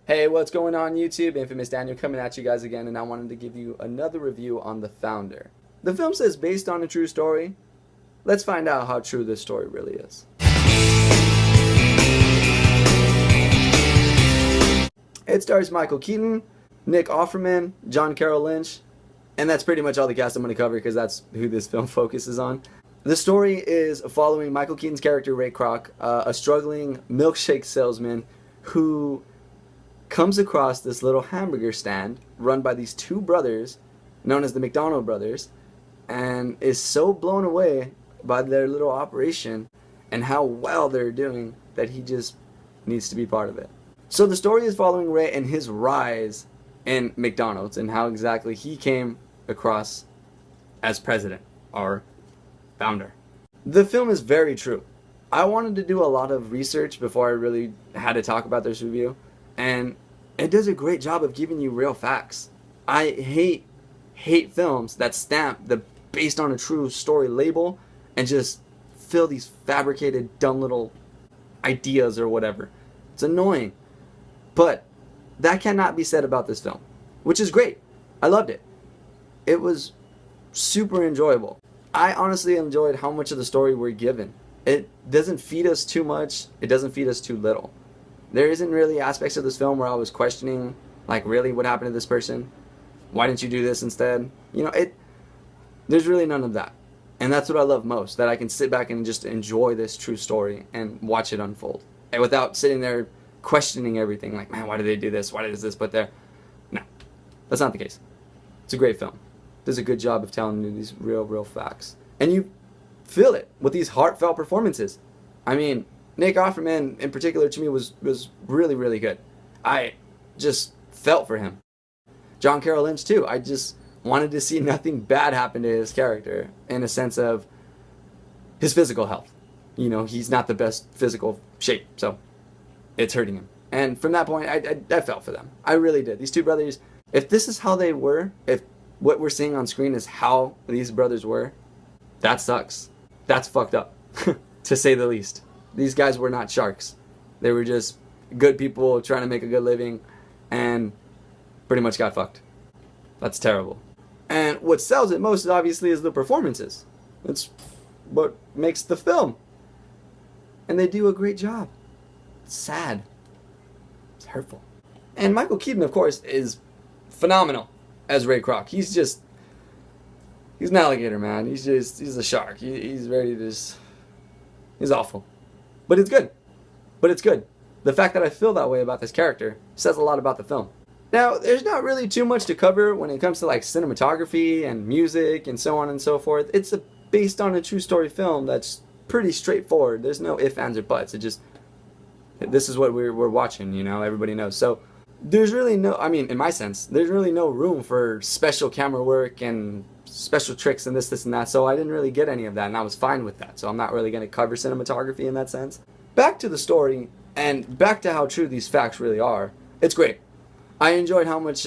Hey, what's going on YouTube? Infamous Daniel coming at you guys again, and I wanted to give you another review on The Founder. The film says based on a true story. Let's find out how true this story really is. It stars Michael Keaton, Nick Offerman, John Carroll Lynch, and that's pretty much all the cast I'm going to cover because that's who this film focuses on. The story is following Michael Keaton's character Ray Kroc, a struggling milkshake salesman who comes across this little hamburger stand run by these two brothers known as the McDonald brothers, and is so blown away by their little operation and how well they're doing that he just needs to be part of it. So the story is following Ray and his rise in McDonald's and how exactly he came across as president or founder. The film is very true. I wanted to do a lot of research before I really had to talk about this review, and it does a great job of giving you real facts. I hate films that stamp the based on a true story label and just fill these fabricated dumb little ideas or whatever. It's annoying. But that cannot be said about this film, which is great. I loved it. It was super enjoyable. I honestly enjoyed how much of the story we're given. It doesn't feed us too much. It doesn't feed us too little. There isn't really aspects of this film where I was questioning, like, really, what happened to this person? Why didn't you do this instead? There's really none of that. And that's what I love most, that I can sit back and just enjoy this true story and watch it unfold. And without sitting there questioning everything, like, man, why did they do this? Why does this put there? No, that's not the case. It's a great film. It does a good job of telling you these real facts. And you feel it with these heartfelt performances. I mean, Nick Offerman in particular to me was really good. I just felt for him. John Carroll Lynch too. I just wanted to see nothing bad happen to his character in a sense of his physical health. You know, he's not the best physical shape, so it's hurting him. And from that point, I felt for them. I really did. These two brothers, if this is how they were, if what we're seeing on screen is how these brothers were, that sucks. That's fucked up, to say the least. These guys were not sharks. They were just good people trying to make a good living and pretty much got fucked. That's terrible. And what sells it most, obviously, is the performances. It's what makes the film. And they do a great job. It's sad. It's hurtful. And Michael Keaton, of course, is phenomenal as Ray Kroc. He's an alligator, man. He's a shark. He's ready to he's awful. But it's good. The fact that I feel that way about this character says a lot about the film. Now, there's not really too much to cover when it comes to like cinematography and music and so on and so forth. It's based on a true story film that's pretty straightforward. There's no ifs, ands, or buts. This is what we're watching, you know, everybody knows. So there's really no, I mean, in my sense, there's really no room for special camera work and special tricks and this and that. So I didn't really get any of that, and I was fine with that. So I'm not really going to cover cinematography in that sense. Back to the story and back to how true these facts really are. It's great. I enjoyed how much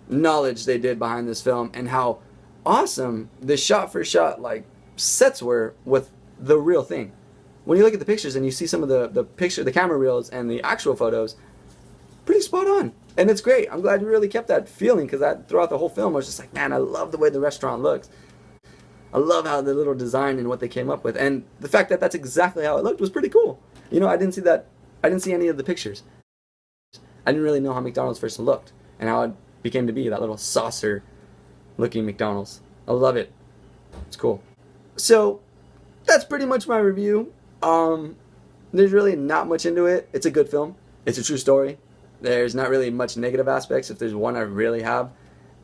knowledge they did behind this film and how awesome the shot-for-shot like sets were with the real thing. When you look at the pictures and you see some of the camera reels and the actual photos, pretty spot on. And it's great. I'm glad you really kept that feeling, because throughout the whole film I was just like, man, I love the way the restaurant looks. I love how the little design and what they came up with. And the fact that that's exactly how it looked was pretty cool. You know, I didn't see any of the pictures. I didn't really know how McDonald's first looked and how it became to be that little saucer looking McDonald's. I love it. It's cool. So that's pretty much my review. There's really not much into it. It's a good film. It's a true story. There's not really much negative aspects. If there's one I really have,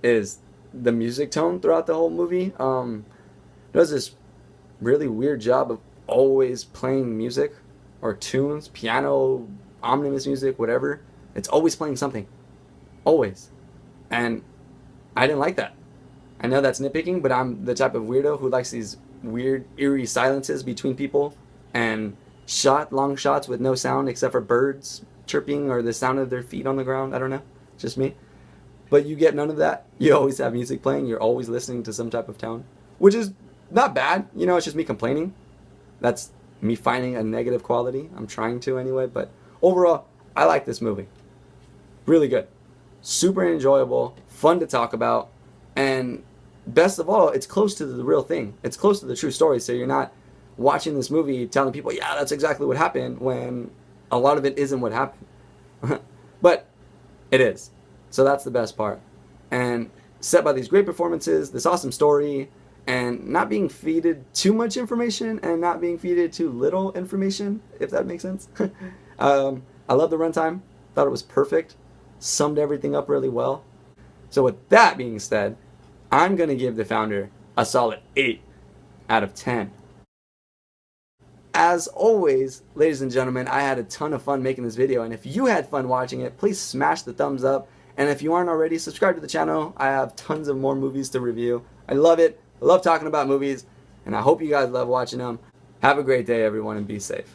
is the music tone throughout the whole movie. It does this really weird job of always playing music or tunes, piano, omnibus music, whatever. It's always playing something. Always. And I didn't like that. I know that's nitpicking, but I'm the type of weirdo who likes these weird, eerie silences between people and long shots with no sound except for birds chirping or the sound of their feet on the ground. I don't know. Just me. But you get none of that. You always have music playing. You're always listening to some type of tone, which is not bad. You know, it's just me complaining. That's me finding a negative quality. I'm trying to anyway, but overall, I like this movie. Really good. Super enjoyable, fun to talk about, and best of all, it's close to the real thing. It's close to the true story, so you're not watching this movie telling people, yeah, that's exactly what happened, when a lot of it isn't what happened. But it is. So that's the best part. And set by these great performances, this awesome story, and not being feeded too much information and not being feeded too little information, if that makes sense. I love the runtime. Thought it was perfect. Summed everything up really well. So with that being said, I'm going to give The Founder a solid 8 out of 10. As always, ladies and gentlemen, I had a ton of fun making this video, and if you had fun watching it, please smash the thumbs up. And if you aren't already, subscribe to the channel. I have tons of more movies to review. I love it. I love talking about movies, and I hope you guys love watching them. Have a great day, everyone, and be safe.